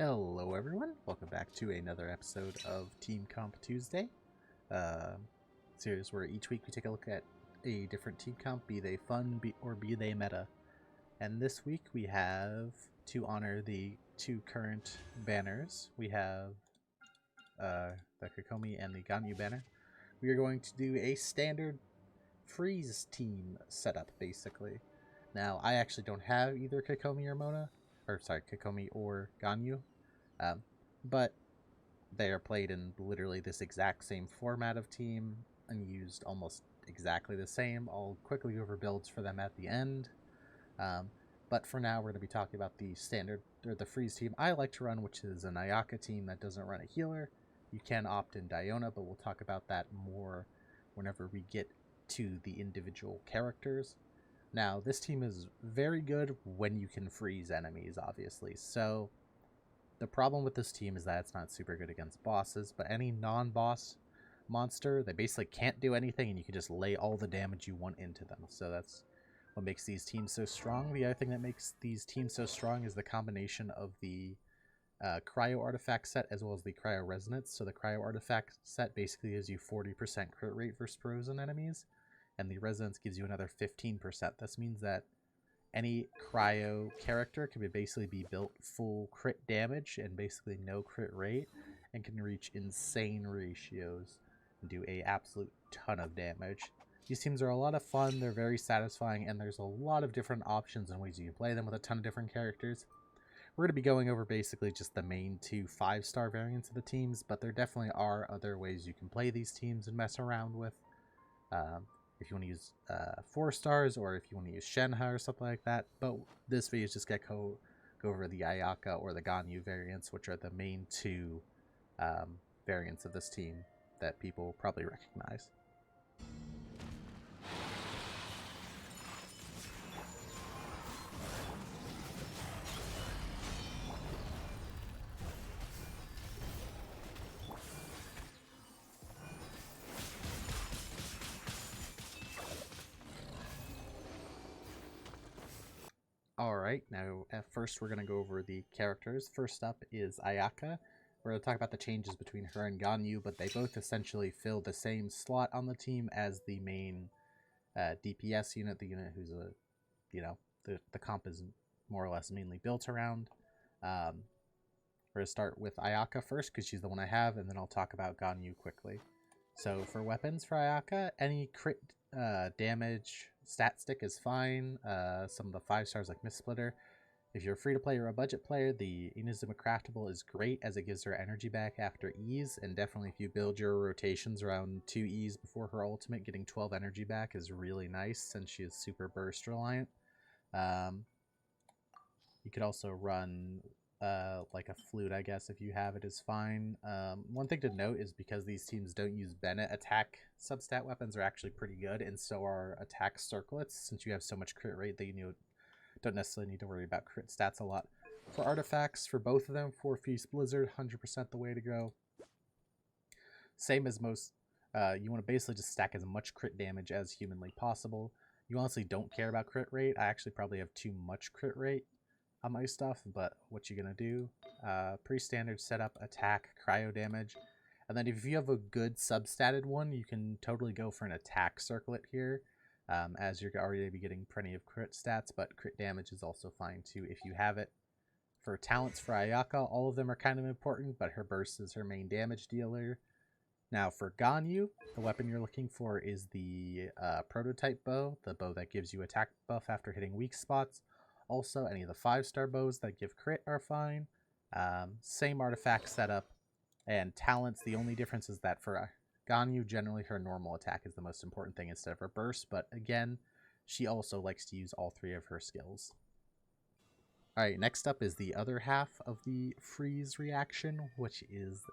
Hello everyone, welcome back to another episode of Team Comp Tuesday. Series where each week we take a look at a different team comp, be they fun or be they meta. And this week we have, to honor the two current banners, we have the Kokomi and the Gaynu banner. We are going to do a standard freeze team setup, basically. Now, I actually don't have either Kokomi or Gaynu. But they are played in literally this exact same format of team and used almost exactly the same. I'll quickly go over builds for them at the end. But for now, we're going to be talking about the standard, or the freeze team I like to run, which is an Ayaka team that doesn't run a healer. You can opt in Diona, but we'll talk about that more whenever we get to the individual characters. Now, this team is very good when you can freeze enemies, obviously. So the problem with this team is that it's not super good against bosses, but any non-boss monster, they basically can't do anything, and you can just lay all the damage you want into them. So that's what makes these teams so strong. The other thing that makes these teams so strong is the combination of the cryo artifact set as well as the cryo resonance. So the cryo artifact set basically gives you 40% crit rate versus frozen enemies, and the resonance gives you another 15%. This means that any cryo character can basically be built full crit damage and basically no crit rate, and can reach insane ratios and do a absolute ton of damage. These teams are a lot of fun, they're very satisfying, and there's a lot of different options and ways you can play them with a ton of different characters. We're going to be going over basically just the main two 5-star variants of the teams, but there definitely are other ways you can play these teams and mess around with. If you want to use 4 stars, or if you want to use Shenhe or something like that. But this video is just going to go over the Ayaka or the Gaynu variants, which are the main two variants of this team that people probably recognize. Alright, now at first we're going to go over the characters. First up is Ayaka. We're going to talk about the changes between her and Gaynu, but they both essentially fill the same slot on the team as the main DPS unit, the unit who's the comp is more or less mainly built around. We're going to start with Ayaka first because she's the one I have, and then I'll talk about Gaynu quickly. So for weapons for Ayaka, any crit damage stat stick is fine. Some of the 5 stars like Mist Splitter. If you're free to play or a budget player, the Inazuma Craftable is great as it gives her energy back after E's, and definitely if you build your rotations around 2 E's before her ultimate, getting 12 energy back is really nice since she is super burst reliant. You could also run like a flute, I guess, if you have it, is fine. One thing to note is because these teams don't use Bennett, attack substat weapons are actually pretty good, and so are attack circlets, since you have so much crit rate that you don't necessarily need to worry about crit stats a lot. For artifacts, for both of them, 4 Feast Blizzard, 100% the way to go. Same as most, you want to basically just stack as much crit damage as humanly possible. You honestly don't care about crit rate. I actually probably have too much crit rate on my stuff, but what you're gonna do, pre-standard setup, attack, cryo damage, and then if you have a good substatted one, you can totally go for an attack circlet here, as you're already be getting plenty of crit stats, but crit damage is also fine too if you have it. For talents for Ayaka, all of them are kind of important, but her burst is her main damage dealer. Now for Gaynu, the weapon you're looking for is the prototype bow, the bow that gives you attack buff after hitting weak spots. Also, any of the 5-star bows that give crit are fine. Same artifact setup. And talents, the only difference is that for Gaynu, generally her normal attack is the most important thing instead of her burst. But again, she also likes to use all 3 of her skills. Alright, next up is the other half of the freeze reaction, which is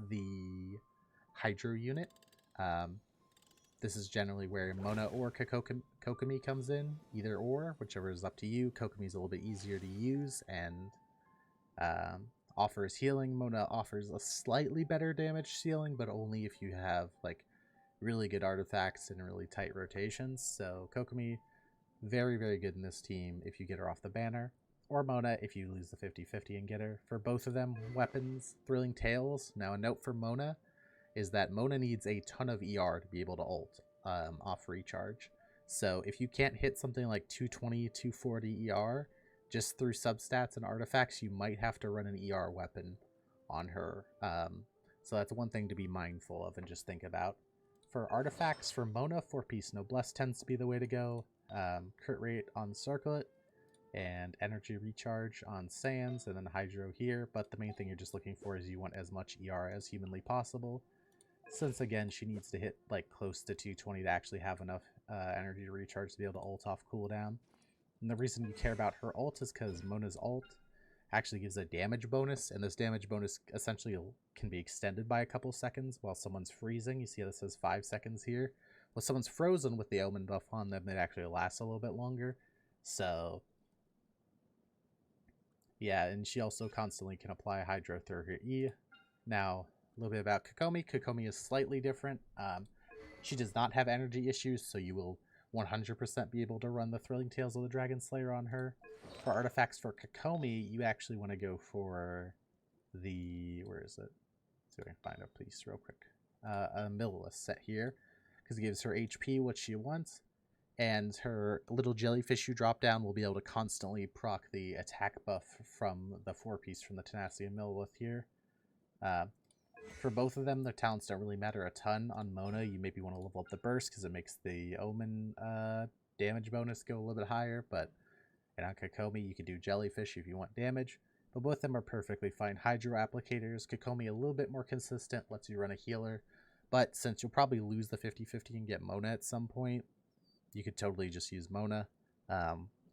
the Hydro unit. This is generally where Mona or Kokomi comes in, either or, whichever is up to you. Kokomi is a little bit easier to use and offers healing. Mona offers a slightly better damage ceiling, but only if you have like really good artifacts and really tight rotations. So Kokomi, very, very good in this team if you get her off the banner. or Mona if you lose the 50-50 and get her. For both of them, weapons, Thrilling Tales. Now a note for Mona is that Mona needs a ton of ER to be able to ult off recharge. So if you can't hit something like 220, 240 ER, just through substats and artifacts, you might have to run an ER weapon on her. So that's one thing to be mindful of and just think about. For artifacts, for Mona, 4-piece Noblesse tends to be the way to go. Crit rate on Circlet, and energy recharge on Sands, and then Hydro here. But the main thing you're just looking for is you want as much ER as humanly possible. Since, again, she needs to hit like close to 220 to actually have enough energy to recharge to be able to ult off cooldown. And the reason you care about her ult is because Mona's ult actually gives a damage bonus, and this damage bonus essentially can be extended by a couple seconds while someone's freezing. You see how this says 5 seconds here? Well, someone's frozen with the Omen buff on them, it actually lasts a little bit longer. So, yeah, and she also constantly can apply Hydro through her E. Now, a little bit about Kokomi. Kokomi is slightly different. She does not have energy issues, so you will 100% be able to run the Thrilling Tales of the Dragon Slayer on her. For artifacts for Kokomi, you actually want to go for the... where is it? Let's see if I can find a piece real quick. A Millilith set here, because it gives her HP, what she wants, and her little jellyfish you drop down will be able to constantly proc the attack buff from the 4-piece from the Tenacity and Millilith here. For both of them, their talents don't really matter a ton. On Mona, you maybe want to level up the burst because it makes the Omen damage bonus go a little bit higher, but and on Kokomi, you can do Jellyfish if you want damage, but both of them are perfectly fine. Hydro applicators, Kokomi a little bit more consistent, lets you run a healer, but since you'll probably lose the 50-50 and get Mona at some point, you could totally just use Mona.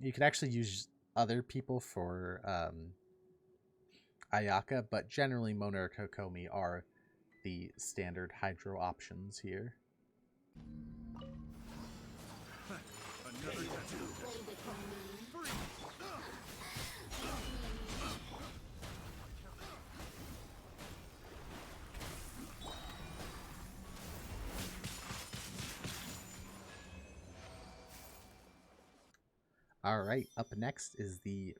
You could actually use other people for Ayaka, but generally Mona or Kokomi are the standard Hydro options here. Another tattoo. Alright, up next is the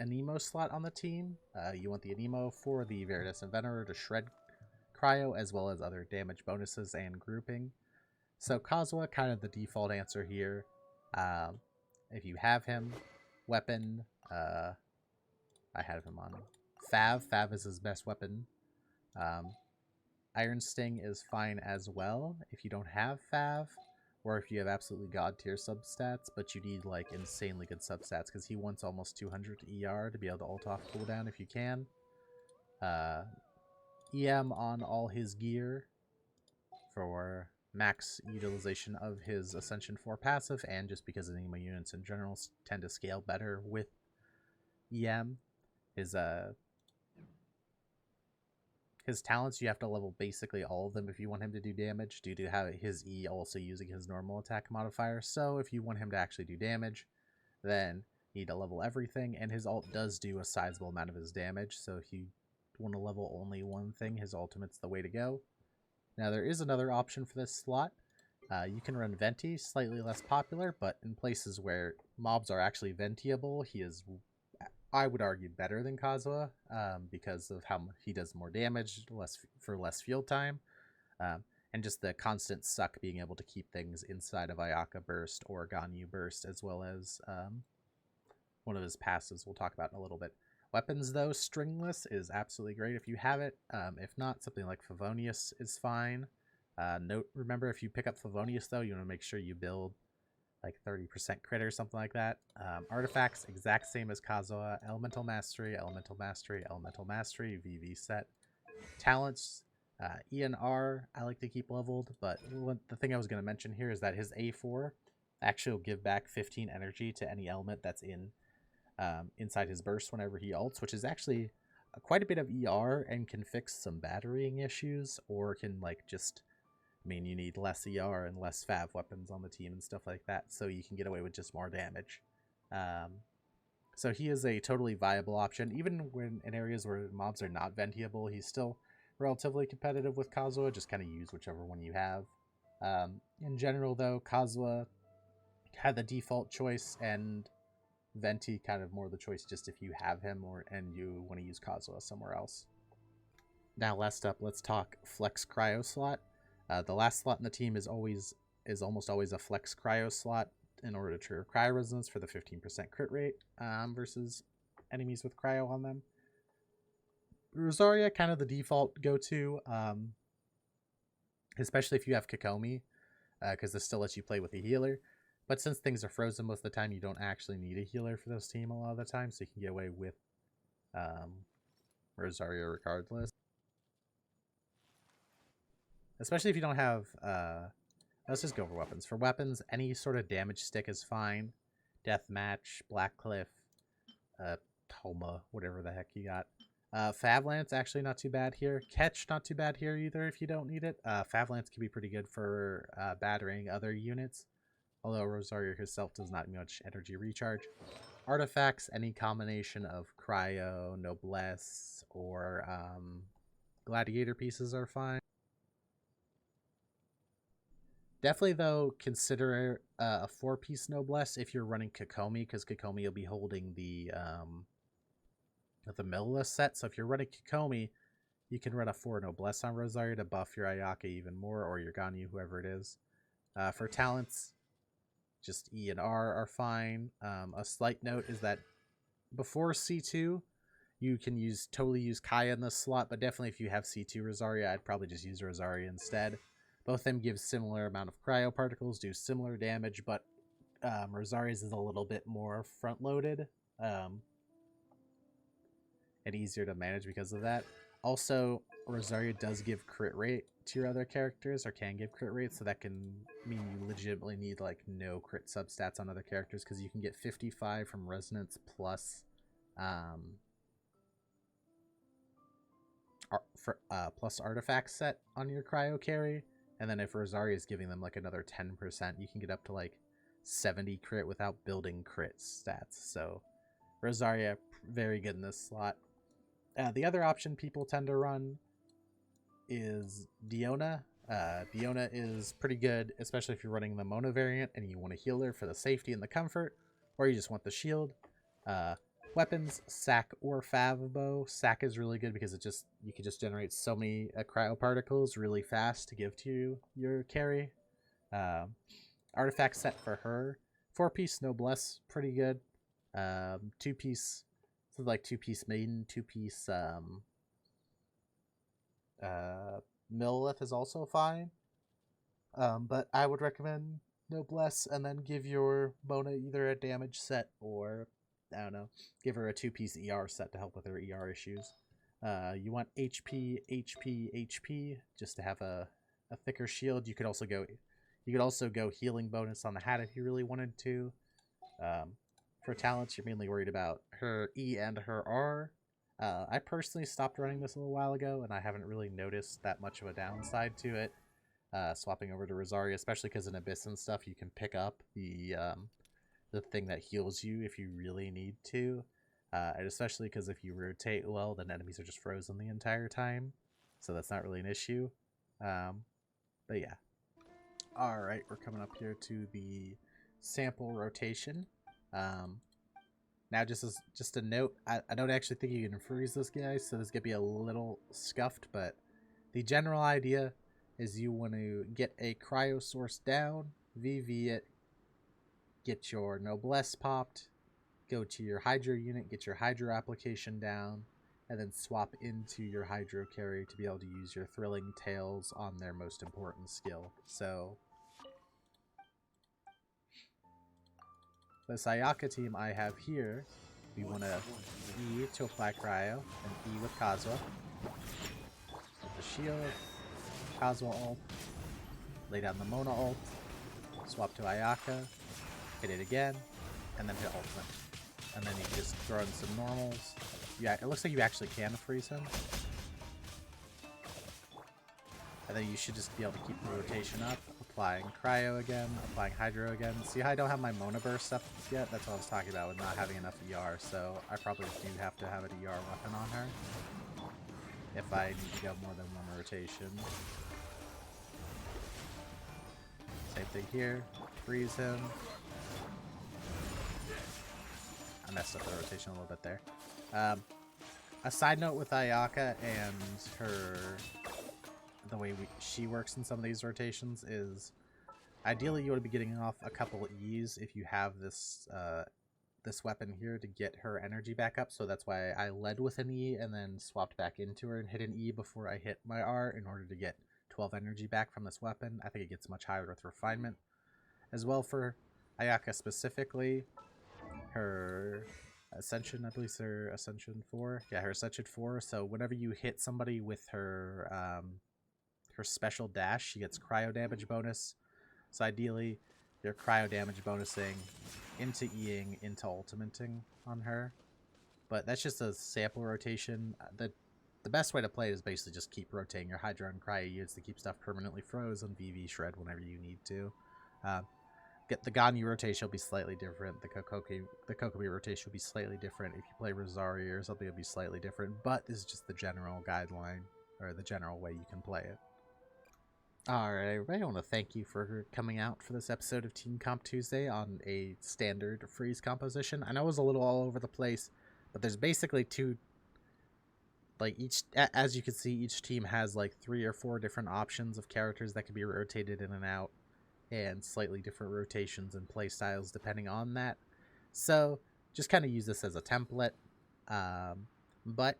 Anemo slot on the team. You want the Anemo for the Veritas Inventor to shred Cryo, as well as other damage bonuses and grouping. So Kazuha, kind of the default answer here. If you have him, weapon, I have him on Fav. Fav is his best weapon. Iron Sting is fine as well if you don't have Fav, or if you have absolutely god tier substats, but you need like insanely good substats because he wants almost 200 ER to be able to ult off cooldown if you can. EM on all his gear for max utilization of his Ascension 4 passive, and just because Anemo units in general tend to scale better with EM. His talents, you have to level basically all of them if you want him to do damage, due to how his E also using his normal attack modifier. So if you want him to actually do damage, then you need to level everything, and his ult does do a sizable amount of his damage, so if you want to level only one thing, his ultimate's the way to go. Now there is another option for this slot. You can run Venti, slightly less popular, but in places where mobs are actually Ventiable, he is, I would argue, better than Kazuha, because of how he does more damage for less field time, and just the constant suck being able to keep things inside of Ayaka Burst or Ganyu Burst, as well as one of his passes we'll talk about in a little bit. Weapons, though, Stringless is absolutely great if you have it. If not, something like Favonius is fine. Remember, if you pick up Favonius, though, you want to make sure you build like 30% crit or something like that. Artifacts, exact same as Kazuha. Elemental Mastery, Elemental Mastery, Elemental Mastery, VV set. Talents, E and R, I like to keep leveled, but the thing I was going to mention here is that his A4 actually will give back 15 energy to any element that's inside his burst whenever he ults, which is actually quite a bit of ER and can fix some battering issues, or can like just... I mean, you need less ER and less Fav weapons on the team and stuff like that, so you can get away with just more damage. So he is a totally viable option. Even when in areas where mobs are not Ventiable, he's still relatively competitive with Kazuha. Just kind of use whichever one you have. In general, though, Kazuha had the default choice, and Venti kind of more the choice just if you have him and you want to use Kazuha somewhere else. Now, last up, let's talk flex cryo slot. The last slot in the team is almost always a flex cryo slot in order to trigger cryo resonance for the 15% crit rate versus enemies with cryo on them. Rosaria, kind of the default go-to, especially if you have Kokomi, because this still lets you play with a healer. But since things are frozen most of the time, you don't actually need a healer for this team a lot of the time, so you can get away with Rosaria regardless. Especially if you don't have... let's just go over weapons. For weapons, any sort of damage stick is fine. Deathmatch, Blackcliff, Toma, whatever the heck you got. Favlance, actually not too bad here. Catch, not too bad here either if you don't need it. Favlance can be pretty good for battering other units, although Rosaria herself does not much energy recharge. Artifacts, any combination of Cryo, Noblesse, or Gladiator pieces are fine. Definitely, though, consider a 4-piece Noblesse if you're running Kokomi, because Kokomi will be holding the Millaless set. So if you're running Kokomi, you can run a 4 Noblesse on Rosaria to buff your Ayaka even more, or your Gaynu, whoever it is. For talents, just E and R are fine. A slight note is that before C2, you can totally use Kaya in this slot, but definitely if you have C2 Rosaria, I'd probably just use Rosaria instead. Both of them give similar amount of cryo particles, do similar damage, but Rosaria's is a little bit more front-loaded and easier to manage because of that. Also, Rosaria does give crit rate to your other characters, or can give crit rate, so that can mean you legitimately need like no crit substats on other characters, because you can get 55 from Resonance plus plus artifact set on your cryo carry. And then if Rosaria is giving them like another 10%, you can get up to like 70 crit without building crit stats. So Rosaria, very good in this slot. The other option people tend to run is Diona. Diona is pretty good, especially if you're running the Mona variant and you want a healer for the safety and the comfort, or you just want the shield. Weapons, Sack or Fav bow. Sack is really good because you can just generate so many cryo particles really fast to give to your carry. Artifact set for her, 4-piece Noblesse, pretty good. 2-piece, so like 2-piece Maiden, 2-piece Millith is also fine. But I would recommend Noblesse and then give your Mona either a damage set or, I don't know, give her a 2-piece ER set to help with her ER issues. You want HP, just to have a thicker shield. You could also go healing bonus on the hat if you really wanted to. For talents, you're mainly worried about her E and her R. I personally stopped running this a little while ago, and I haven't really noticed that much of a downside to it. Swapping over to Rosaria, especially because in Abyss and stuff, you can pick up the thing that heals you if you really need to. And especially because if you rotate well, then enemies are just frozen the entire time. So that's not really an issue. But yeah. Alright, we're coming up here to the sample rotation. Now just a note, I don't actually think you can freeze this guy, so this could be a little scuffed, but the general idea is you want to get a cryo source down, VV it, get your Noblesse popped, go to your Hydro unit, get your Hydro application down, and then swap into your Hydro carry to be able to use your Thrilling Tales on their most important skill. So the Sayaka team I have here, we want to E to apply cryo, and E with Kazuha. With the shield, Kazuha ult, lay down the Mona ult, swap to Ayaka, hit it again, and then hit ultimate. And then you can just throw in some normals. Yeah, it looks like you actually can freeze him. And then you should just be able to keep the rotation up, applying cryo again, applying hydro again. See how I don't have my Mona burst up yet? That's what I was talking about with not having enough ER, so I probably do have to have an ER weapon on her if I need to go more than one rotation. Same thing here, freeze him. I messed up the rotation a little bit there. A side note with Ayaka and the way she works in some of these rotations is ideally you want to be getting off a couple E's if you have this this weapon here to get her energy back up. So that's why I led with an E and then swapped back into her and hit an E before I hit my R in order to get 12 energy back from this weapon. I think it gets much higher with refinement. As well for Ayaka specifically, her Ascension, I believe her Ascension 4. Yeah, her Ascension 4. So whenever you hit somebody with her her special dash, she gets cryo damage bonus. So ideally, you're cryo damage bonusing into Eing, into ultimating on her. But that's just a sample rotation. The best way to play it is basically just keep rotating your Hydra and cryo units to keep stuff permanently frozen, VV shred whenever you need to. Get the Gaynu rotation will be slightly different. The Kokomi rotation will be slightly different. If you play Rosaria or something, it'll be slightly different. But this is just the general guideline, or the general way you can play it. Alright, everybody, I want to thank you for coming out for this episode of Team Comp Tuesday on a standard freeze composition. I know it was a little all over the place, but there's basically two, like as you can see, each team has like 3 or 4 different options of characters that can be rotated in and out, and slightly different rotations and play styles depending on that. So just kind of use this as a template. But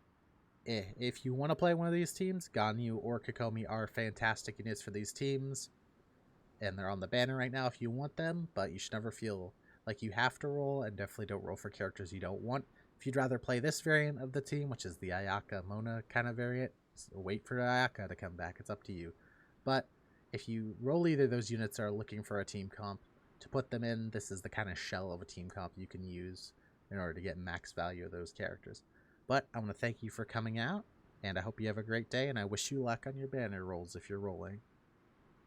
if you want to play one of these teams, Gaynu or Kokomi are fantastic units for these teams, and they're on the banner right now if you want them, but you should never feel like you have to roll, and definitely don't roll for characters you don't want. If you'd rather play this variant of the team, which is the Ayaka Mona kind of variant, wait for Ayaka to come back, it's up to you. But if you roll either of those units or are looking for a team comp to put them in, this is the kind of shell of a team comp you can use in order to get max value of those characters. But I want to thank you for coming out, and I hope you have a great day, and I wish you luck on your banner rolls if you're rolling.